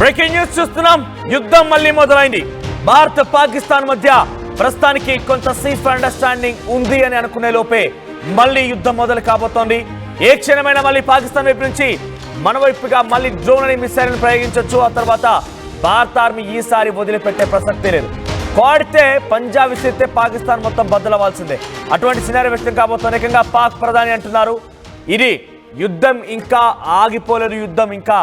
Breaking news చూస్తున్నాం. యుద్ధం మళ్ళీ మొదలైంది. భారత్ పాకిస్తాన్ మధ్య ప్రస్తుతానికి కొంత సీజ్ అండర్స్టాండింగ్ ఉంది అని అనుకునే లోపే మళ్ళీ యుద్ధం మొదలు కాబోతోంది. ఏ క్షణమైనా మళ్ళీ పాకిస్తాన్ వైపు నుంచి మన వైపుగా మళ్ళీ డ్రోన్ అని మిసైల్ ప్రయోగించవచ్చు. ఆ తర్వాత భారత ఆర్మీ ఈసారి వదిలిపెట్టే ప్రసక్తే లేదు. కోడితే పంజాబ్ విసిరితే పాకిస్తాన్ మొత్తం బద్దలవ్వాల్సిందే. అటువంటి సినారీ వ్యక్తం కాబోతోంది. ఏకంగా పాక్ ప్రధాని అంటున్నారు, ఇది యుద్ధం ఇంకా ఆగిపోలేదు, యుద్ధం ఇంకా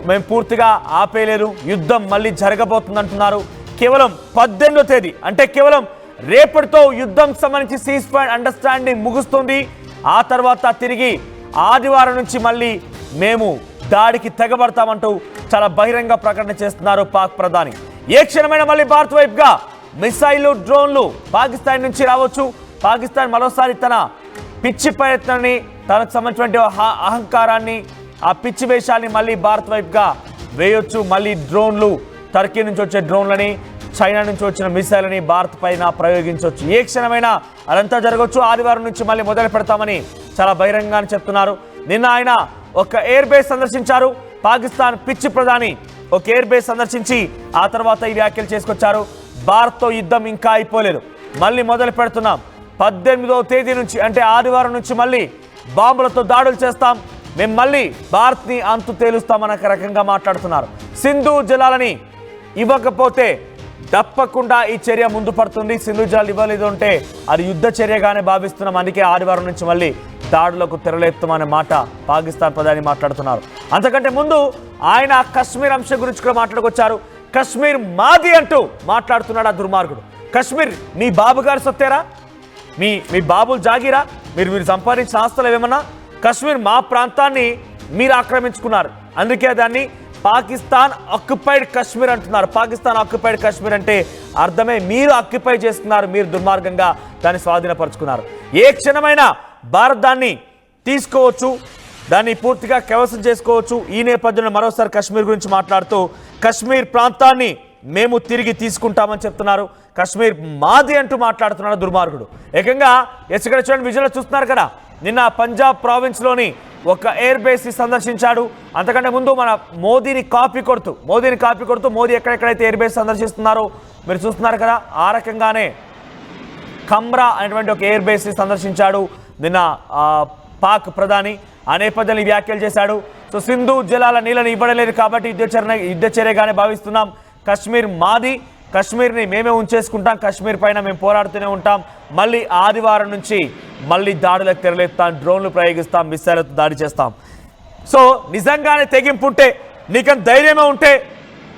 మేము పూర్తిగా ఆపేయలేదు, యుద్ధం మళ్ళీ జరగబోతుంది అంటున్నారు. కేవలం 18వ తేదీ అంటే కేవలం రేపటితో యుద్ధం సంబంధించి సీజ్ ఫైర్ అండర్స్టాండింగ్ ముగుస్తుంది. ఆ తర్వాత తిరిగి ఆదివారం నుంచి మళ్ళీ మేము దాడికి తెగబడతామంటూ చాలా బహిరంగ ప్రకటన చేస్తున్నారు పాక్ ప్రధాని. ఏ క్షణమైనా మళ్ళీ భారత్ వైపుగా మిసైళ్లు డ్రోన్లు పాకిస్తాన్ నుంచి రావచ్చు. పాకిస్తాన్ మరోసారి తన పిచ్చి ప్రయత్నాన్ని, తనకు సంబంధించినటువంటి అహంకారాన్ని, ఆ పిచ్చి వేషాన్ని మళ్ళీ భారత్ వైపుగా వేయొచ్చు. మళ్ళీ డ్రోన్లు, టర్కీ నుంచి వచ్చే డ్రోన్లని, చైనా నుంచి వచ్చిన మిసైల్ని భారత్ పైన ప్రయోగించవచ్చు. ఏ క్షణమైనా అదంతా జరగవచ్చు. ఆదివారం నుంచి మళ్ళీ మొదలు పెడతామని చాలా బహిరంగంగా చెప్తున్నారు. నిన్న ఆయన ఒక ఎయిర్ బేస్ సందర్శించారు. పాకిస్తాన్ పిచ్చి ప్రధాని ఒక ఎయిర్ బేస్ సందర్శించి ఆ తర్వాత ఈ వ్యాఖ్యలు చేసుకొచ్చారు. భారత్తో యుద్ధం ఇంకా అయిపోలేదు, మళ్ళీ మొదలు పెడుతున్నాం. 18వ తేదీ నుంచి అంటే ఆదివారం నుంచి మళ్ళీ బాంబులతో దాడులు చేస్తాం, మేము మళ్ళీ భారత్ని అంతు తేలుస్తామన్న రకంగా మాట్లాడుతున్నారు. సింధు జలాలని ఇవ్వకపోతే తప్పకుండా ఈ చర్య ముందు పడుతుంది. సింధు జలాలు ఇవ్వలేదు అంటే అది యుద్ధ చర్యగానే భావిస్తున్నాం. అందుకే ఆదివారం నుంచి మళ్ళీ దాడులకు తెరలేపుతామనే మాట పాకిస్తాన్ ప్రధాని మాట్లాడుతున్నారు. అంతకంటే ముందు ఆయన కశ్మీర్ అంశం గురించి కూడా మాట్లాడుకొచ్చారు. కశ్మీర్ మాది అంటూ మాట్లాడుతున్నాడు ఆ దుర్మార్గుడు. కశ్మీర్ మీ బాబు గారి సొత్తేరా, మీ బాబులు జాగిరా, మీరు సంపాదించిన ఆస్తులు ఏమన్నా? కశ్మీర్ మా ప్రాంతాన్ని మీరు ఆక్రమించుకున్నారు, అందుకే దాన్ని పాకిస్తాన్ ఆక్యుపైడ్ కశ్మీర్ అంటున్నారు. పాకిస్తాన్ ఆక్యుపైడ్ కశ్మీర్ అంటే అర్థమే మీరు ఆక్యుపై చేస్తున్నారు, మీరు దుర్మార్గంగా దాన్ని స్వాధీనపరుచుకున్నారు. ఏ క్షణమైనా భారత్ దాన్ని తీసుకోవచ్చు, దాన్ని పూర్తిగా కైవసం చేసుకోవచ్చు. ఈ నేపథ్యంలో మరోసారి కశ్మీర్ గురించి మాట్లాడుతూ కశ్మీర్ ప్రాంతాన్ని మేము తిరిగి తీసుకుంటామని చెప్తున్నారు. కశ్మీర్ మాది అంటూ మాట్లాడుతున్నాడు దుర్మార్గుడు. ఏకంగా ఎక్కడ చూడండి, విజువల్ చూస్తున్నారు కదా, నిన్న పంజాబ్ ప్రావిన్స్లోని ఒక ఎయిర్ బేస్ సందర్శించాడు. అంతకంటే ముందు మన మోదీని కాపీ కొడుతూ మోదీ ఎక్కడెక్కడైతే ఎయిర్ బేస్ సందర్శిస్తున్నారో మీరు చూస్తున్నారు కదా, ఆ రకంగానే ఖమ్రా అనేటువంటి ఒక ఎయిర్ బేస్ సందర్శించాడు నిన్న పాక్ ప్రధాని. ఆ నేపథ్యంలో వ్యాఖ్యలు చేశాడు. సో సింధు జలాల నీళ్ళని ఇవ్వడలేదు కాబట్టి యుద్ధ చర్యగానే భావిస్తున్నాం. కశ్మీర్ మాది, కశ్మీర్ని మేమే ఉంచేసుకుంటాం, కశ్మీర్ పైన మేము పోరాడుతూనే ఉంటాం. మళ్ళీ ఆదివారం నుంచి మళ్ళీ దాడులకు తెరలేపుతాం, డ్రోన్లు ప్రయోగిస్తాం, మిసైళ్లతో దాడి చేస్తాం. సో నిజంగానే తెగింపు ఉంటే, నీకంత ధైర్యమే ఉంటే,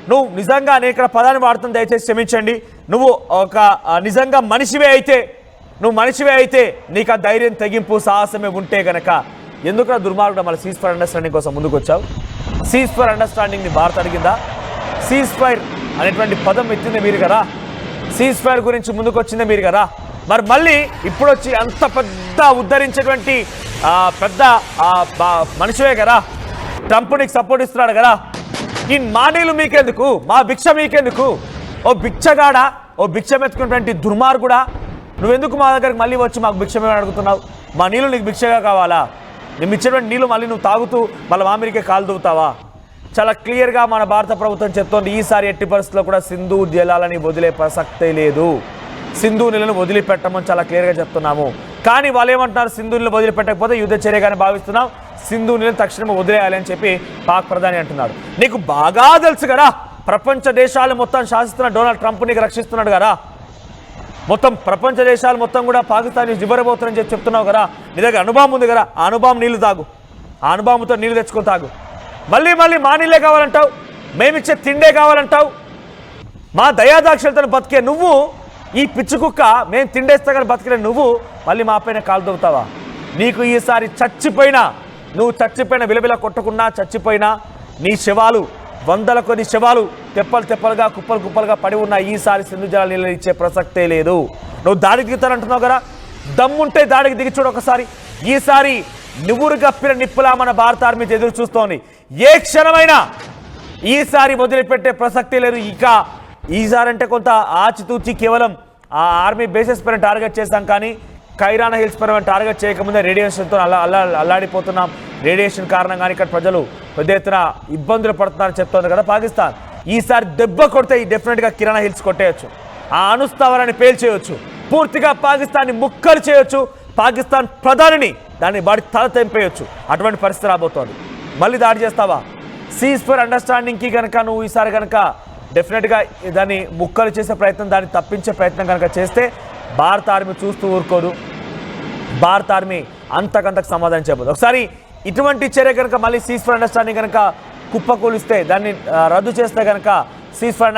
నువ్వు నిజంగా నేను ఇక్కడ పదాన్ని వాడుతుంది, దయచేసి క్షమించండి, నువ్వు ఒక నిజంగా మనిషివే అయితే నీకు ఆ ధైర్యం, తెగింపు, సాహసమే ఉంటే కనుక ఎందుకు దుర్మార్గుడు మళ్ళీ సీజ్ ఫైర్ అండర్స్టాండింగ్ కోసం ముందుకు వచ్చావు? సీజ్ ఫైర్ అండర్స్టాండింగ్ని భారత్ అడిగిందా? సీజ్ ఫైర్ అనేటువంటి పదం ఎత్తింది మీరు కదా, సీజ్ ఫైర్ గురించి ముందుకు వచ్చిందే మీరు కదా. మరి మళ్ళీ ఇప్పుడు వచ్చి అంత పెద్ద ఉద్ధరించేటువంటి పెద్ద మనిషివే కదా, ట్రంప్ నీకు సపోర్ట్ ఇస్తున్నాడు కదా, ఈ మానీలు మీకెందుకు, మా భిక్ష మీకెందుకు? ఓ భిక్షగాడా, ఓ భిక్ష మెత్తుకున్నటువంటి దుర్మార్గుడా, నువ్వెందుకు మా దగ్గరికి మళ్ళీ వచ్చి మాకు భిక్షమేమని అడుగుతున్నావు? మా నీళ్ళు నీకు భిక్షగా కావాలా? మేము ఇచ్చేటువంటి నీళ్ళు మళ్ళీ నువ్వు తాగుతూ మళ్ళీ మామిడికే కాలు దూవుతావా? చాలా క్లియర్గా మన భారత ప్రభుత్వం చెప్తోంది, ఈసారి ఎట్టి పరిస్థితుల్లో కూడా సింధు జలాలని వదిలే ప్రసక్తే లేదు, సింధు నీళ్ళను వదిలిపెట్టమని చాలా క్లియర్గా చెప్తున్నాము. కానీ వాళ్ళు ఏమంటున్నారు, సింధు నీళ్ళు వదిలిపెట్టకపోతే యుద్ధ చర్యగానే భావిస్తున్నాం, సింధు నీళ్ళని తక్షణమే వదిలేయాలి అని చెప్పి పాక్ ప్రధాని అంటున్నాడు. నీకు బాగా తెలుసు కదా, ప్రపంచ దేశాలు మొత్తం శాసిస్తున్న డొనాల్డ్ ట్రంప్ నీకు రక్షిస్తున్నాడు కదా, మొత్తం ప్రపంచ దేశాలు మొత్తం కూడా పాకిస్తాన్ ఇవ్వబోతున్నారని చెప్పి చెప్తున్నావు కదా, నీ దగ్గర అనుభవం ఉంది కదా, ఆ అనుభవం నీళ్లు తాగు, ఆ అనుభవంతో నీళ్ళు తెచ్చుకొని తాగు. మళ్ళీ మా నీళ్ళే కావాలంటావు, మేమిచ్చే తిండే కావాలంటావు, మా దయాదాక్షలతో బతికే నువ్వు, ఈ పిచ్చి కుక్క మేము తిండేస్తా కానీ బతికే నువ్వు మళ్ళీ మా పైన కాలు దొవుతావా? నీకు ఈసారి నువ్వు చచ్చిపోయినా విలవిల కొట్టకుండా చచ్చిపోయినా నీ శవాలు, వందల కొన్ని శవాలు తెప్పలుగా కుప్పలుగా పడి ఉన్న ఈసారి సింధు జలాల నీళ్ళు ఇచ్చే ప్రసక్తే లేదు. నువ్వు దాడికి దిగుతానంటున్నావు కదా, దమ్ముంటే దాడికి దిగి చూడు ఒకసారి. ఈసారి నువ్వురు గప్పిన నిప్పులా మన భారత ఆర్మీ ఎదురు చూస్తోంది. ఏ క్షణమైనా ఈసారి వదిలిపెట్టే ప్రసక్తే లేదు. ఇక ఈసారి అంటే కొంత ఆచితూచి కేవలం ఆ ఆర్మీ బేసెస్ పైన టార్గెట్ చేశాం, కానీ కైరానా హిల్స్ పైన టార్గెట్ చేయకముందే రేడియేషన్తో అల్లాడిపోతున్నాం. రేడియేషన్ కారణంగానే ఇక్కడ ప్రజలు పెద్ద ఎత్తున ఇబ్బందులు పడుతున్నారని చెప్తోంది కదా పాకిస్తాన్. ఈసారి దెబ్బ కొడితే డెఫినెట్గా కిరాణా హిల్స్ కొట్టేయచ్చు, ఆ అణుస్థావరాన్ని పేల్చేయచ్చు, పూర్తిగా పాకిస్తాన్ని ముక్కలు చేయొచ్చు, పాకిస్తాన్ ప్రధానిని దాన్ని వాడి తల తెంపేయచ్చు. అటువంటి పరిస్థితి రాబోతోంది. మళ్ళీ దాడి చేస్తావా? సీజ్ ఫర్ అండర్స్టాండింగ్కి కనుక నువ్వు ఈసారి కనుక డెఫినెట్గా దాన్ని ముక్కలు చేసే ప్రయత్నం, దాన్ని తప్పించే ప్రయత్నం కనుక చేస్తే భారత ఆర్మీ చూస్తూ ఊరుకోదు. భారత ఆర్మీ అంతకంతకు సమాధానం చెప్పదు. ఒకసారి ఇటువంటి చర్య కనుక మళ్ళీ సీజ్ ఫర్ అండర్స్టాండింగ్ కనుక కుప్పకూలిస్తే, దాన్ని రద్దు చేస్తే కనుక సీజ్ ఫర్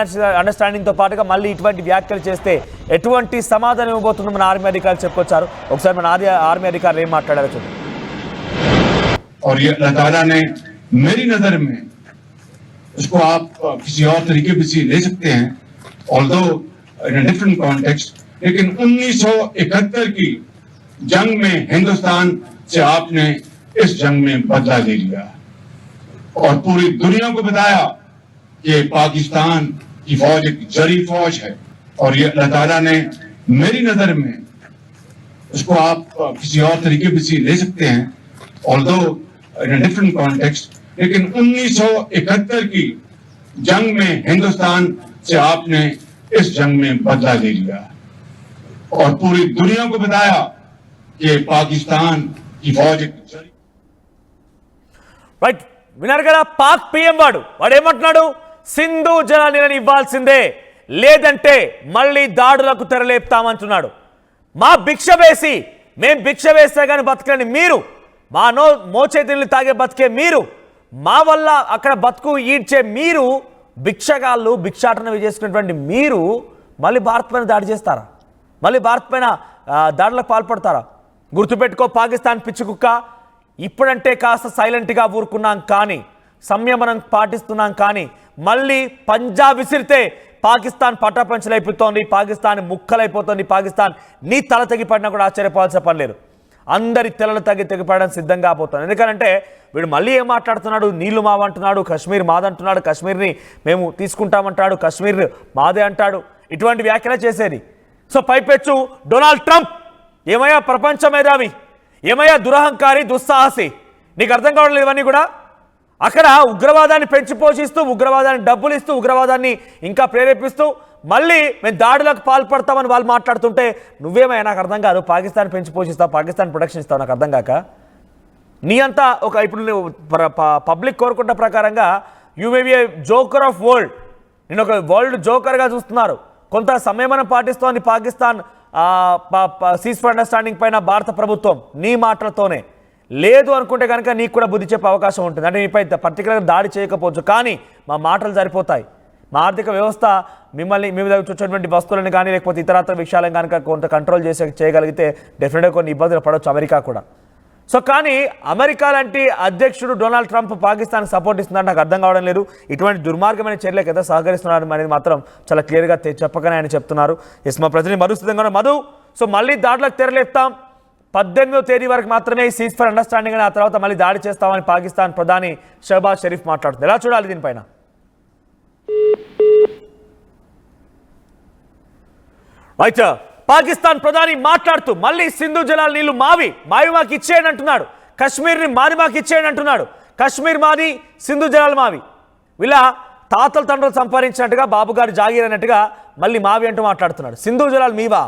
అండర్స్టాండింగ్తో పాటుగా మళ్ళీ ఇటువంటి వ్యాఖ్యలు చేస్తే ఎటువంటి సమాధానం ఇవ్వబోతుందో మన ఆర్మీ అధికారులు చెప్పుకొచ్చారు. ఒకసారి మన ఆర్మీ అధికారులు ఏం మాట్లాడారో చూద్దాం. और ये अल्लाह ताला ने मेरी नजर में उसको आप किसी और तरीके से ले सकते हैं, although in a different context, लेकिन 1971 की जंग में हिंदुस्तान से आपने इस जंग में बदला ले लिया और पूरी दुनिया को बताया कि पाकिस्तान की फौज एक जरी फौज है. और ये अल्लाह ताला ने मेरी नजर में उसको आप किसी और तरीके से ले सकते हैं, although in a different context, लेकिन 1971 की जंग में हिंदुस्तान से आपने इस जंग में बदला ले लिया और पूरी दुनिया को बताया कि पाकिस्तान की फौज एक రైట్, విన్నారు కదా పాక్ పిఎం వాడు ఏమంటున్నాడు? సింధు జలాలను ఇవ్వాల్సిందే, లేదంటే మళ్ళీ దాడులకు తెరలేపుతామంటున్నాడు. మా భిక్ష వేసి మేం భిక్ష వేస్తే కానీ బతకని మీరు, మా మోచేతుల్ని తాగే బతికే మీరు, మా వల్ల అక్కడ బతుకు ఈడ్చే మీరు, భిక్షగాళ్ళు భిక్షాటన చేసుకున్నటువంటి మీరు మళ్ళీ భారత్ పైన దాడి చేస్తారా? మళ్ళీ భారత్ పైన దాడులకు పాల్పడతారా? గుర్తుపెట్టుకో పాకిస్తాన్ పిచ్చి కుక్క. ఇప్పుడంటే కాస్త సైలెంట్గా ఊరుకున్నాం కానీ, సంయమనం పాటిస్తున్నాం కానీ, మళ్ళీ పంజాబ్ విసిరితే పాకిస్తాన్ పటాపంచలైపోతోంది, పాకిస్తాన్ ముక్కలైపోతుంది, పాకిస్తాన్ నీ తల తెగిపడినా కూడా ఆశ్చర్యపోవాల్సిన పని లేదు. అందరి తెలలు తెగిపడడం సిద్ధంగా పోతుంది. ఎందుకంటే వీడు మళ్ళీ ఏం మాట్లాడుతున్నాడు? నీళ్లు మావంటున్నాడు, కశ్మీర్ మాదంటున్నాడు, కశ్మీర్ని మేము తీసుకుంటామంటాడు, కశ్మీర్ మాదే అంటాడు. ఇటువంటి వ్యాఖ్యలు చేసేది. సో పైపెచ్చు డొనాల్డ్ ట్రంప్ ఏమయ్యా ప్రపంచ మేధావి, ఏమయ్యా దురహంకారి, దుస్సాహసి, నీకు అర్థం కావడం లేదు ఇవన్నీ కూడా. అక్కడ ఉగ్రవాదాన్ని పెంచి పోషిస్తూ, ఉగ్రవాదాన్ని డబ్బులు ఇస్తూ, ఉగ్రవాదాన్ని ఇంకా ప్రేరేపిస్తూ మళ్ళీ మేము దాడులకు పాల్పడతామని వాళ్ళు మాట్లాడుతుంటే నువ్వేమయ్యా? నాకు అర్థం కాదు. పాకిస్తాన్ పెంచి పోషిస్తావు, పాకిస్తాన్ ప్రొటెక్షన్ ఇస్తావు, నాకు అర్థం కాక. నీ అంతా ఒక ఇప్పుడు నువ్వు పబ్లిక్ కోరుకుంట ప్రకారంగా you may be A joker of world, నేను ఒక వరల్డ్ జోకర్గా చూస్తున్నారు. కొంత సంయమనం పాటిస్తోంది పాకిస్తాన్ సీజ్ ఫర్ అండర్స్టాండింగ్ పైన భారత ప్రభుత్వం నీ మాటలతోనే. లేదు అనుకుంటే కనుక నీకు కూడా బుద్ధి చెప్పే అవకాశం ఉంటుంది. అంటే నీపై పర్టికులర్గా దాడి చేయకపోవచ్చు, కానీ మా మాటలు సరిపోతాయి. మా ఆర్థిక వ్యవస్థ మిమ్మల్ని మీ మీద వచ్చేటువంటి వస్తువులను కానీ లేకపోతే ఇతరత్ర విషయాలను కనుక కొంత కంట్రోల్ చేయగలిగితే డెఫినెట్గా కొన్ని ఇబ్బందులు పడవచ్చు అమెరికా కూడా. సో కానీ అమెరికా లాంటి అధ్యక్షుడు డొనాల్డ్ ట్రంప్ పాకిస్తాన్కి సపోర్ట్ ఇస్తుందని నాకు అర్థం కావడం లేదు. ఇటువంటి దుర్మార్గమైన చర్యలకు అయితే సహకరిస్తున్నారు అనేది మాత్రం చాలా క్లియర్గా చెప్పకనే ఆయన చెప్తున్నారు. ఎస్, మా ప్రతినిధి మధు సిద్ధంగా మధు. సో మళ్ళీ దాడులకు తెరలేపుతాం, 18వ తేదీ వరకు మాత్రమే సీజ్ ఫర్ అండర్స్టాండింగ్ అని, ఆ తర్వాత మళ్ళీ దాడి చేస్తామని పాకిస్తాన్ ప్రధాని షహబాజ్ షరీఫ్ మాట్లాడుతుంది. ఎలా చూడాలి దీనిపైన? రైట్, పాకిస్తాన్ ప్రధాని మాట్లాడుతూ మళ్ళీ సింధు జలాల నీళ్లు మావి మాకు ఇచ్చేయండి అంటున్నాడు. కశ్మీర్ని మాకు ఇచ్చేయండి అంటున్నాడు. కశ్మీర్ మాది, సింధు జలాలు మావి. వీళ్ళ తాతల తండ్రులు సంపాదించినట్టుగా, బాబు గారు జాగీర్ అన్నట్టుగా మళ్ళీ మావి అంటూ మాట్లాడుతున్నాడు. సింధు జలాలు మీవా?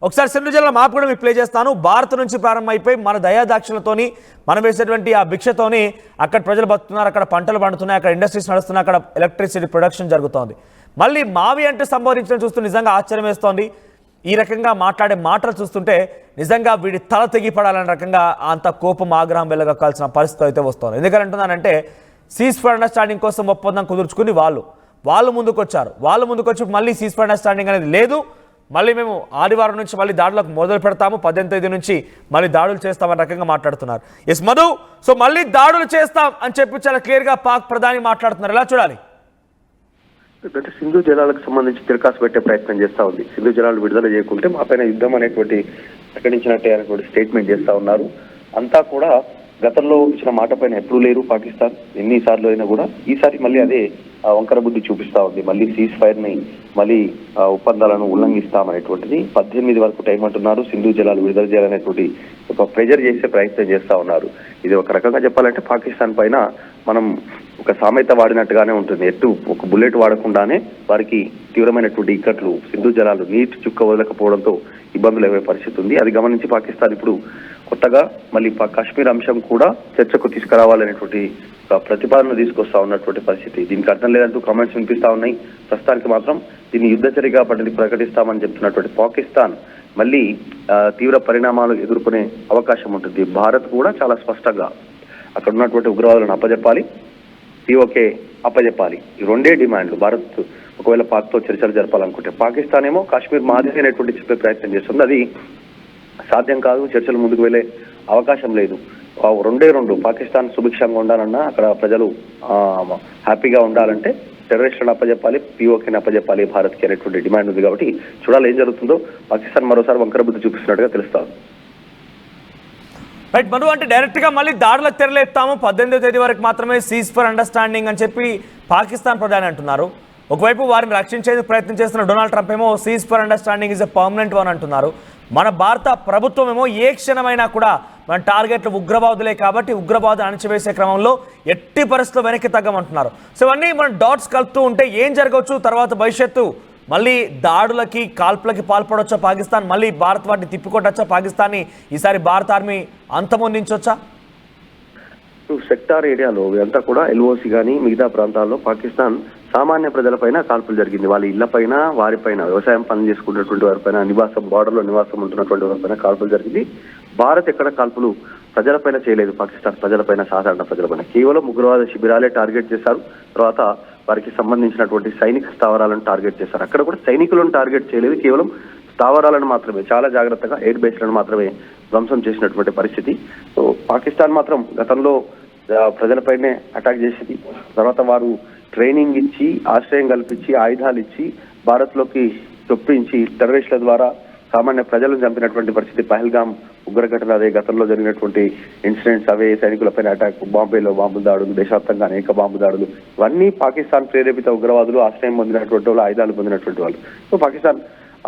ఒకసారి సింధు జలాల మాపు కూడా మీకు ప్లే చేస్తాను. భారత్ నుంచి ప్రారంభమైపోయి మన దయాదాక్షలతోని మనం వేసేటువంటి ఆ భిక్షతోని అక్కడ ప్రజలు బతుకుతున్నారు, అక్కడ పంటలు పండుతున్నాయి, అక్కడ ఇండస్ట్రీస్ నడుస్తున్నాయి, అక్కడ ఎలక్ట్రిసిటీ ప్రొడక్షన్ జరుగుతోంది. మళ్ళీ మావి అంటే సంబోధించడం చూస్తూ నిజంగా ఆశ్చర్యం వేస్తోంది. ఈ రకంగా మాట్లాడే మాటలు చూస్తుంటే నిజంగా వీడి తల తెగిపడాలనే రకంగా అంత కోపం, ఆగ్రహం వెళ్ళగక్కాల్సిన పరిస్థితి అయితే వస్తుంది. ఎందుకని అంటున్నానంటే సీజ్ ఫర్ అండర్స్టాండింగ్ కోసం ఒప్పందం కుదుర్చుకుని వాళ్ళు ముందుకు వచ్చారు. వాళ్ళు ముందుకు వచ్చి మళ్ళీ సీజ్ ఫర్ అండర్స్టాండింగ్ అనేది లేదు, మళ్ళీ మేము ఆదివారం నుంచి మళ్ళీ దాడులకు మొదలు పెడతాము, 18వ తేదీ నుంచి మళ్ళీ దాడులు చేస్తామని రకంగా మాట్లాడుతున్నారు. ఎస్ మధు, సో మళ్ళీ దాడులు చేస్తాం అని చెప్పి చాలా క్లియర్గా పాక్ ప్రధాని మాట్లాడుతున్నారు. ఎలా చూడాలి? సింధు జలాలకు సంబంధించి తిరకాసు పెట్టే ప్రయత్నం చేస్తా ఉంది. సింధు జలాలు విడుదల చేయకుంటే మా పైన యుద్ధం అనేటువంటి ప్రకటించినట్టే అనేటువంటి స్టేట్మెంట్ చేస్తా ఉన్నారు. అంతా కూడా గతంలో ఇచ్చిన మాట పైన ఎప్పుడు లేరు పాకిస్తాన్, ఎన్నిసార్లు అయినా కూడా ఈసారి మళ్ళీ అదే వంకర బుద్ధి చూపిస్తా ఉంది. మళ్ళీ సీజ్ ఫైర్ ని మళ్ళీ ఒప్పందాలను ఉల్లంఘిస్తామనేటువంటిది 18 వరకు టైం అంటున్నారు. సింధు జలాలు విడుదల చేయాలనేటువంటి ఒక ప్రెజర్ చేసే ప్రయత్నం చేస్తా ఉన్నారు. ఇది ఒక రకంగా చెప్పాలంటే పాకిస్తాన్ పైన మనం ఒక సామెత వాడినట్టుగానే ఉంటుంది. ఒక బుల్లెట్ వాడకుండానే వారికి తీవ్రమైనటువంటి ఇక్కట్లు, సింధు జలాలు నీటి చుక్క వదలకపోవడంతో ఇబ్బందులు అయ్యే పరిస్థితి ఉంది. అది గమనించి పాకిస్తాన్ ఇప్పుడు కొత్తగా మళ్ళీ కాశ్మీర్ అంశం కూడా చర్చకు తీసుకురావాలనేటువంటి ప్రతిపాదన తీసుకొస్తా ఉన్నటువంటి పరిస్థితి. దీనికి అర్థం లేదంటూ కామెంట్స్ వినిపిస్తా ఉన్నాయి. ప్రస్తుతానికి మాత్రం దీన్ని యుద్ధచర్యగా ప్రకటిస్తామని చెప్తున్నటువంటి పాకిస్తాన్ మళ్ళీ తీవ్ర పరిణామాలు ఎదుర్కొనే అవకాశం ఉంటుంది. భారత్ కూడా చాలా స్పష్టంగా అక్కడ ఉన్నటువంటి ఉగ్రవాదులను అప్పజెప్పాలి, పిఓకే అప్పజెప్పాలి. ఈ రెండే డిమాండ్లు. భారత్ ఒకవేళ పాక్తో చర్చలు జరపాలనుకుంటే, పాకిస్తాన్ ఏమో కాశ్మీర్ మాదిరి అనేటువంటి చెప్పే ప్రయత్నం చేస్తుంది. అది సాధ్యం కాదు, చర్చలు ముందుకు వెళ్లే అవకాశం లేదు. రెండు పాకిస్తాన్ సుభిక్షంగా ఉండాలన్నా, అక్కడ ప్రజలు హ్యాపీగా ఉండాలంటే టెర్రరిస్టులను అప్పజెప్పాలి, పిఓకేని అప్పజెప్పాలి భారత్కి అనేటువంటి డిమాండ్ ఉంది. కాబట్టి చూడాలి ఏం జరుగుతుందో. పాకిస్తాన్ మరోసారి వంకర బుద్ధి చూపిస్తున్నట్టుగా తెలుస్తారు. రైట్ మధు, అంటే డైరెక్ట్ గా మళ్ళీ దాడులకు తెరలేస్తాము, 18వ తేదీ వరకు మాత్రమే సీజ్ ఫర్ అండర్స్టాండింగ్ అని చెప్పి పాకిస్తాన్ ప్రధాని అంటున్నారు. ఒకవైపు వారిని రక్షించేందుకు ప్రయత్నం చేస్తున్న డొనాల్డ్ ట్రంప్ ఏమో seize for understanding is a permanent one అంటున్నారు. మన భారత ప్రభుత్వం ఏమో ఏ క్షణమైనా కూడా మన టార్గెట్లు ఉగ్రవాదులే కాబట్టి ఉగ్రవాదులు అణచివేసే క్రమంలో ఎట్టి పరిస్థితుల్లో వెనక్కి తగ్గమంటున్నారు. సో ఇవన్నీ మనం డాట్స్ కలుపుతూ ఉంటే ఏం జరగవచ్చు, తర్వాత భవిష్యత్తు మళ్ళీ దాడులకి కాల్పులకి పాల్పడవచ్చా పాకిస్తాన్, మళ్ళీ భారత్ వాటిని తిప్పికొట్టచ్చా పాకిస్తాన్ని, ఈసారి భారత ఆర్మీ అంతమొందించొచ్చా? సెక్టార్ ఏరియాలో ఇదంతా కూడా ఎల్ఓసి కానీ మిగతా ప్రాంతాల్లో పాకిస్తాన్ సామాన్య ప్రజలపైన కాల్పులు జరిగింది. వాళ్ళ ఇళ్లపైన, వారిపైన, వ్యవసాయం పనులు చేసుకున్నటువంటి వారిపైన, బార్డర్లో నివాసం ఉంటున్నటువంటి వారిపైన కాల్పులు జరిగింది. భారత్ ఎక్కడ కాల్పులు ప్రజలపైన చేయలేదు. పాకిస్తాన్ ప్రజలపైన, సాధారణ ప్రజలపైన కేవలం ఉగ్రవాద శిబిరాలే టార్గెట్ చేశారు. తర్వాత వారికి సంబంధించినటువంటి సైనిక స్థావరాలను టార్గెట్ చేశారు. అక్కడ కూడా సైనికులను టార్గెట్ చేయలేదు, కేవలం స్థావరాలను మాత్రమే చాలా జాగ్రత్తగా ఎయిర్ బేస్లను మాత్రమే ధ్వంసం చేసినటువంటి పరిస్థితి. సో పాకిస్తాన్ మాత్రం గతంలో ప్రజలపైనే అటాక్ చేసింది. తర్వాత వారు ట్రైనింగ్ ఇచ్చి, ఆశ్రయం కల్పించి, ఆయుధాలు ఇచ్చి భారత్లోకి చొప్పించి టెర్రరిస్టుల ద్వారా సామాన్య ప్రజలను చంపినటువంటి పరిస్థితి. పహల్గామ్ ఉగ్రఘటన అదే, గతంలో జరిగినటువంటి ఇన్సిడెంట్స్ అవే, సైనికులపైన అటాక్, బాంబేలో బాంబు దాడులు, దేశవ్యాప్తంగా అనేక బాంబు దాడులు, ఇవన్నీ పాకిస్తాన్ ప్రేరేపిత ఉగ్రవాదులు, ఆశ్రయం పొందినటువంటి వాళ్ళు, ఆయుధాలు పొందినటువంటి వాళ్ళు. సో పాకిస్తాన్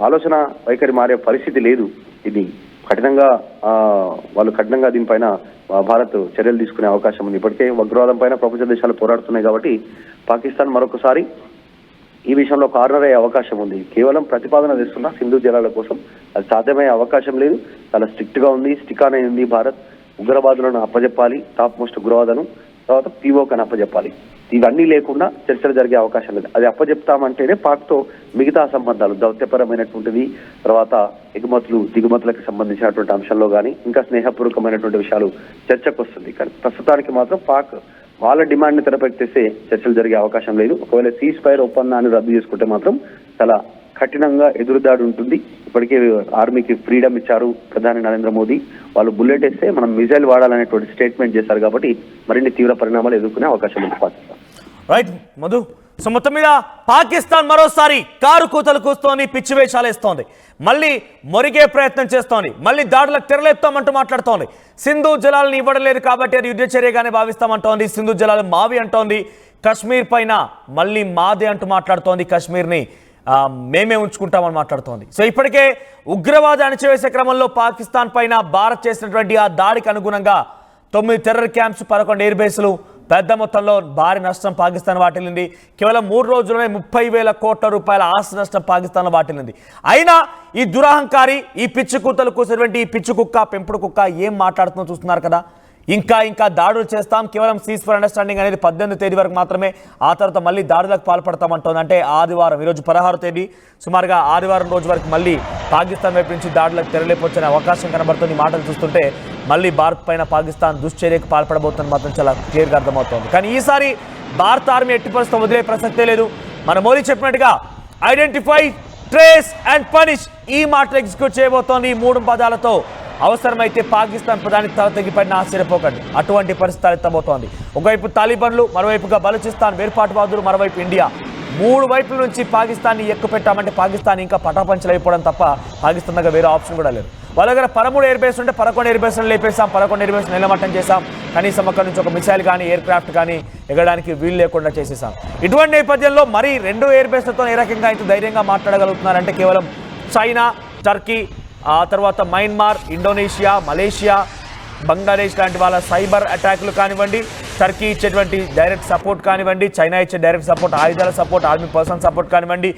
ఆలోచన వైఖరి మారే పరిస్థితి లేదు. ఇది కఠినంగా వాళ్ళు కఠినంగా దీనిపైన భారత్ చర్యలు తీసుకునే అవకాశం ఉంది. ఇప్పటికే ఉగ్రవాదం పైన ప్రపంచ దేశాలు పోరాడుతున్నాయి కాబట్టి పాకిస్తాన్ మరొకసారి ఈ విషయంలో కార్నర్ అయ్యే అవకాశం ఉంది. కేవలం ప్రతిపాదన తెస్తున్నా సింధు జలాల కోసం, అది సాధ్యమయ్యే అవకాశం లేదు. చాలా స్ట్రిక్ట్ గా ఉంది, స్టిక్ అనే ఉంది. భారత్ ఉగ్రవాదులను అప్పజెప్పాలి, టాప్ మోస్ట్ ఉగ్రవాదులను, తర్వాత పిఓకని అప్పజెప్పాలి. ఇవన్నీ లేకుండా చర్చలు జరిగే అవకాశం లేదు. అది అప్పజెప్తామంటేనే పాక్తో మిగతా సంబంధాలు, దౌత్యపరమైనటువంటిది, తర్వాత ఎగుమతులు దిగుమతులకు సంబంధించినటువంటి అంశంలో కానీ ఇంకా స్నేహపూర్వకమైనటువంటి విషయాలు చర్చకు వస్తుంది. కానీ ప్రస్తుతానికి మాత్రం పాక్ వాళ్ళ డిమాండ్ ని తెరపెట్టేస్తే చర్చలు జరిగే అవకాశం లేదు. ఒకవేళ సీజ్ ఫైర్ ఒప్పందాన్ని రద్దు చేసుకుంటే మాత్రం చాలా కఠినంగా ఎదురుదాడి ఉంటుంది. ఇప్పటికే ఆర్మీకి ఫ్రీడమ్ ఇచ్చారు ప్రధాని నరేంద్ర మోదీ. వాళ్ళు బుల్లెట్ వేస్తే మనం మిజైల్ వాడాలనేటువంటి స్టేట్మెంట్ చేశారు కాబట్టి మరిన్ని తీవ్ర పరిణామాలు ఎదుర్కొనే అవకాశం ఉంది పాకిస్తాన్. రైట్ మధు, సో మొత్తం మీద పాకిస్తాన్ మరోసారి కారు కూతలు కూస్తోంది, పిచ్చి వేషాలు వేస్తోంది, మళ్ళీ మొరిగే ప్రయత్నం చేస్తోంది, మళ్ళీ దాడులకు తెరలేస్తామంటూ మాట్లాడుతోంది. సింధు జలాలను ఇవ్వడం లేదు కాబట్టి అది యుద్ధ చర్యగానే భావిస్తామంటోంది. సింధు జలాలు మావి అంటోంది. కశ్మీర్ పైన మళ్ళీ మాదే అంటూ మాట్లాడుతోంది. కశ్మీర్ని మేమే ఉంచుకుంటామని మాట్లాడుతోంది. సో ఇప్పటికే ఉగ్రవాద అణచివేసే క్రమంలో పాకిస్తాన్ పైన భారత్ చేసినటువంటి ఆ దాడికి అనుగుణంగా 9 టెర్రర్ క్యాంప్స్, 11 ఎయిర్ బేస్లు, పెద్ద మొత్తంలో భారీ నష్టం పాకిస్తాన్ వాటిల్లింది. కేవలం 3 రోజుల్లోనే 30,000 కోట్ల రూపాయల ఆస్తి నష్టం పాకిస్తాన్ వాటిల్లింది. అయినా ఈ దురహంకారి, ఈ పిచ్చి కూతలు కూసినటువంటి ఈ పిచ్చి కుక్క, పెంపుడు కుక్క ఏం మాట్లాడుతుందో చూస్తున్నారు కదా. ఇంకా దాడులు చేస్తాం, కేవలం సీజ్ ఫర్ అండర్స్టాండింగ్ అనేది 18వ తేదీ వరకు మాత్రమే, ఆ తర్వాత మళ్ళీ దాడులకు పాల్పడతామంటోంది. అంటే ఆదివారం, ఈరోజు 16వ తేదీ, సుమారుగా ఆదివారం రోజు వరకు మళ్ళీ పాకిస్తాన్ వైపు నుంచి దాడులకు తెరలేపొచ్చే అవకాశం కనబడుతుంది. మాటలు చూస్తుంటే మళ్ళీ భారత్ పైన పాకిస్తాన్ దుశ్చర్యకు పాల్పడబోతుంది మాత్రం చాలా క్లియర్గా అర్థమవుతోంది. కానీ ఈసారి భారత ఆర్మీ ఎట్టి పరిస్థితుల్లో వదిలే ప్రసక్తే లేదు. మన మోదీ చెప్పినట్టుగా ఐడెంటిఫై, ట్రేస్ అండ్ పనిష్ ఈ మాటలు ఎగ్జిక్యూట్ చేయబోతోంది. ఈ 3 పదాలతో అవసరమైతే పాకిస్తాన్ ప్రధాని తల తెగిపడిన ఆశ్చర్యపోకండి, అటువంటి పరిస్థితి ఎత్తబోతోంది. ఒకవైపు తాలిబాన్లు, మరోవైపుగా బలూచిస్తాన్ వేర్పాటువాదులు, మరోవైపు ఇండియా, 3 వైపుల నుంచి పాకిస్తాన్ని ఎక్కుపెట్టామంటే పాకిస్తాన్ ఇంకా పటాపంచలైపోవడం తప్ప పాకిస్తాన్ దగ్గర వేరే ఆప్షన్ కూడా లేదు. వాళ్ళ దగ్గర 13 ఎయిర్ బేస్ ఉంటే 11 ఎయిర్ బేస్లను లేపేసాం, 11 ఎయిర్ బేస్ నిలమట్టం చేశాం. కనీసం అక్కడి నుంచి ఒక మిసైల్ కానీ ఎయిర్ క్రాఫ్ట్ కానీ ఎగడానికి వీలు లేకుండా చేసేసాం. ఇటువంటి నేపథ్యంలో మరి 2 ఎయిర్ బేస్లతో ఏ రకంగా ఇంత ధైర్యంగా మాట్లాడగలుగుతున్నారంటే కేవలం చైనా, టర్కీ, ఆ తర్వాత మయన్మార్, ఇండోనేషియా, మలేషియా, బంగ్లాదేశ్ లాంటి వాళ్ళ సైబర్ అటాక్లు కానివ్వండి, టర్కీ ఇచ్చేటువంటి డైరెక్ట్ సపోర్ట్ కానివ్వండి, చైనా ఇచ్చే డైరెక్ట్ సపోర్ట్, ఆయుధాల సపోర్ట్, ఆర్మీ పర్సన్ సపోర్ట్ కానివ్వండి,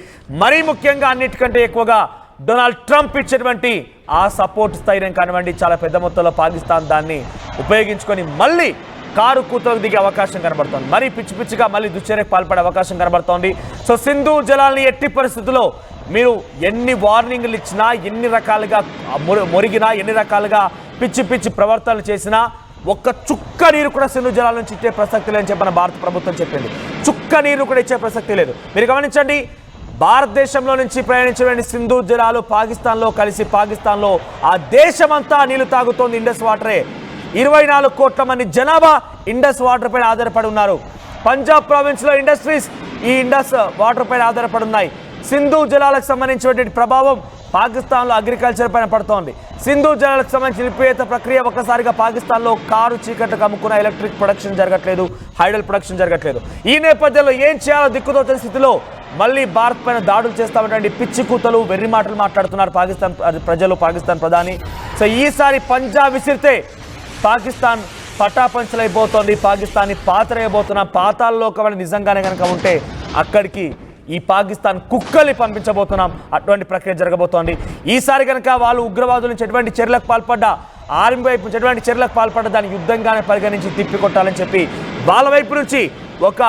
మరీ ముఖ్యంగా అన్నిటికంటే ఎక్కువగా డొనాల్డ్ ట్రంప్ ఇచ్చేటువంటి ఆ సపోర్ట్ స్థైర్యం కానివ్వండి, చాలా పెద్ద మొత్తంలో పాకిస్తాన్ దాన్ని ఉపయోగించుకొని మళ్ళీ కారు కూతలకు దిగే అవకాశం కనబడుతోంది. మరీ పిచ్చి పిచ్చిగా మళ్ళీ దుశ్చర్యకు పాల్పడే అవకాశం కనబడుతోంది. సో సింధు జలాల్ని ఎట్టి పరిస్థితుల్లో మీరు ఎన్ని వార్నింగ్లు ఇచ్చినా, ఎన్ని రకాలుగా మొరిగినా, ఎన్ని రకాలుగా పిచ్చి పిచ్చి ప్రవర్తనలు చేసినా ఒక్క చుక్క నీరు కూడా సింధు జలాల నుంచి ఇచ్చే ప్రసక్తి లేదని చెప్పిన భారత ప్రభుత్వం చెప్పింది. చుక్క నీరు కూడా ఇచ్చే ప్రసక్తి లేదు. మీరు గమనించండి, భారతదేశంలో నుంచి ప్రయాణించిన సింధు జలాలు పాకిస్తాన్లో కలిసి పాకిస్తాన్లో ఆ దేశమంతా నీళ్లు తాగుతోంది ఇండస్ వాటరే. 24 కోట్ల మంది జనాభా ఇండస్ వాటర్ పైన ఆధారపడి ఉన్నారు. పంజాబ్ ప్రావిన్స్లో ఇండస్ట్రీస్ ఈ ఇండస్ వాటర్ పైన ఆధారపడి ఉన్నాయి. సింధు జలాలకు సంబంధించినటువంటి ప్రభావం పాకిస్తాన్లో అగ్రికల్చర్ పైన పడుతోంది. సింధు జలాలకు సంబంధించిన నిలిపివేత ప్రక్రియ ఒక్కసారిగా పాకిస్తాన్లో కారు చీకట్లకు అమ్ముకున్న ఎలక్ట్రిక్ ప్రొడక్షన్ జరగట్లేదు, హైడల్ ప్రొడక్షన్ జరగట్లేదు. ఈ నేపథ్యంలో ఏం చేయాలో దిక్కుతోచని స్థితిలో మళ్ళీ భారత్ పైన దాడులు చేస్తామన్నటువంటి పిచ్చి కూతలు, వెర్రి మాటలు మాట్లాడుతున్నారు పాకిస్తాన్ ప్రజలు, పాకిస్తాన్ ప్రధాని. సో ఈసారి పంజాబ్ విసిరితే పాకిస్తాన్ పటాపంచలైపోతోంది, పాకిస్తాన్ని పాతరేయబోతున్న పాతాళలోకమని నిజంగానే కనుక ఉంటే అక్కడికి ఈ పాకిస్తాన్ కుక్కల్ని పంపించబోతున్నాం. అటువంటి ప్రక్రియ జరగబోతోంది. ఈసారి కనుక వాళ్ళు ఉగ్రవాదుల నుంచి ఎటువంటి చర్యలకు పాల్పడ్డా, ఆర్మీ వైపు నుంచి ఎటువంటి చర్యలకు పాల్పడ్డా దాన్ని యుద్ధంగానే పరిగణించి తిప్పికొట్టాలని చెప్పి వాళ్ళ వైపు నుంచి ఒక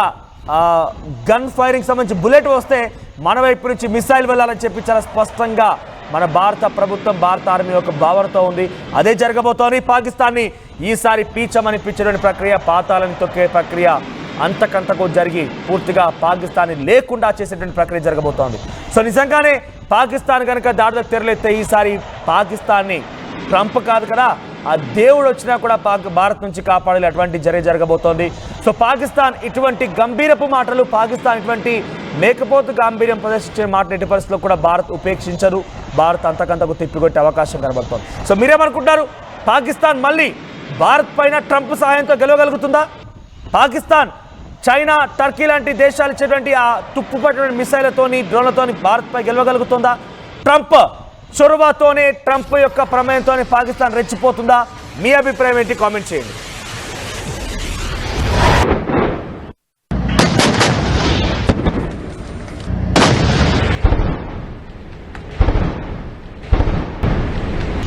గన్ ఫైరింగ్ సంబంధించి బుల్లెట్ వస్తే మన వైపు నుంచి మిసైల్ వెళ్ళాలని చెప్పి చాలా స్పష్టంగా మన భారత ప్రభుత్వం, భారత ఆర్మీ ఒక భావనతో ఉంది. అదే జరగబోతోంది. పాకిస్తాన్ని ఈసారి పీచమనిపించేటువంటి ప్రక్రియ, పాతాలని తొక్కే ప్రక్రియ అంతకంతకు జరిగి పూర్తిగా పాకిస్తాన్ని లేకుండా చేసేటువంటి ప్రక్రియ జరగబోతోంది. సో నిజంగానే పాకిస్తాన్ కనుక దాడులకు తెరలేస్తే ఈసారి పాకిస్తాన్ని ట్రంప్ కాదు కదా, ఆ దేవుడు వచ్చినా కూడా భారత్ నుంచి కాపాడాలి, అటువంటి జరగబోతోంది. సో పాకిస్తాన్ ఇటువంటి గంభీరపు మాటలు, పాకిస్తాన్ ఇటువంటి మేకపోతు గాంభీర్యం ప్రదర్శించిన మాటలు ఎట్టి పరిస్థితుల్లో కూడా భారత్ ఉపేక్షించరు. భారత్ అంతకంతకు తిప్పికొట్టే అవకాశం కనబడుతోంది. సో మీరేమనుకుంటారు, పాకిస్తాన్ మళ్ళీ భారత్ పైన ట్రంప్ సహాయంతో గెలవగలుగుతుందా? పాకిస్తాన్ చైనా, టర్కీ లాంటి దేశాలు ఇచ్చేటువంటి ఆ తుప్పుపట్టిన మిసైళ్లతోని, డ్రోన్లతోని భారత్పై గెలవగలుగుతుందా? ట్రంప్ చొరవతోనే, ట్రంప్ యొక్క ప్రమేయంతోనే పాకిస్తాన్ రెచ్చిపోతుందా? మీ అభిప్రాయం ఏంటి? కామెంట్ చేయండి.